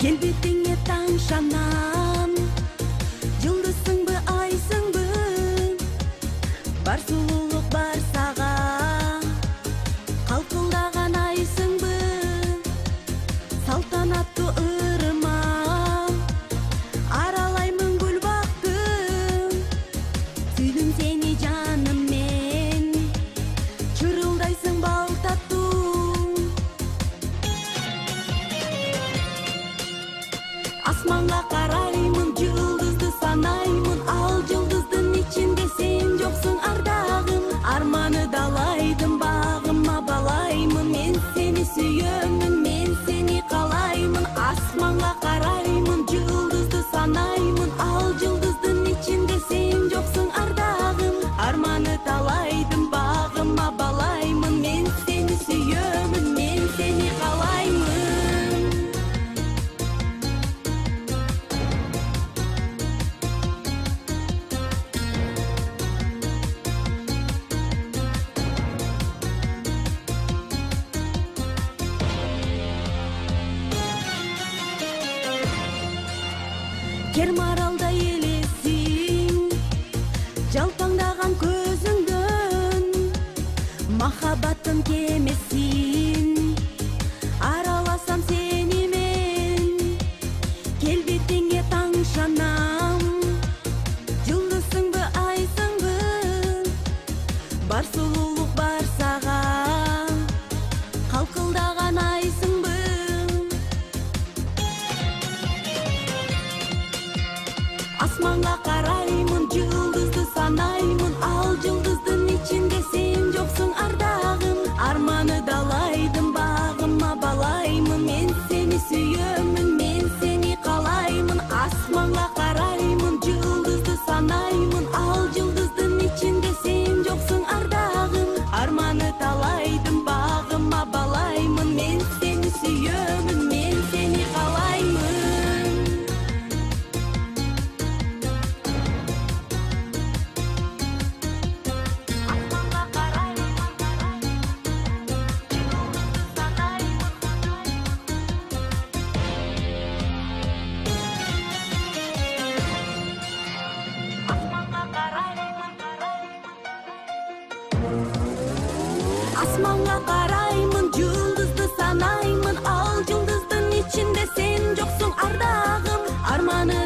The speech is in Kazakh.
Келбетіңе таңшанам, жылдызсыңбы, айсыңбы, бар сұлулық бар саған, қалқылдаған айсыңбы, салтанатты ырыма, аралаймын гүл бақтың, сүйдім сені жаныммен, чырылдайсың бал тату. Асманға қараймын, жұлдызды санаймын, ал жұлдыздың içinde сен жоқсың ардағым. Арманы далайдым, бағыма балаймын, мен сені сүйемін, мен сені қалаймын. Асманға қараймын, жұлдызды санаймын, ал жұлдыздың içinde сен жоқсың ардағым. Арманы далайдым, бағыма балаймын, мен сені сүйемін, мен сені қалаймын. Кермаралда елесің, жалтаңдаған көзіңден, махаббаттың кемесін, араласам сенімен. Келбетіңе таңшанам, жұлдызсыңбы, айсыңбы, бар сұлулық бар саған, қалқылдаған айсыңбы. Асманға қараймын, жұлдызды санаймын, ал жұлдыздың içinde сен жоқсың ардағым. Арманы далайдым, бағыма балаймын, мен сені сүйемін, мен сені қалаймын. Асманға қараймын, жұлдызды санаймын, ал жұлдыздың içinde сен жоқсың ардағым. Арманы далайдым, бағыма балаймын, мен сені сүйемін, мен сені қалаймын. Асманға қараймын, жұлдызды санаймын, ал жұлдыздың içinde сен жоқсың ардағым. Арманы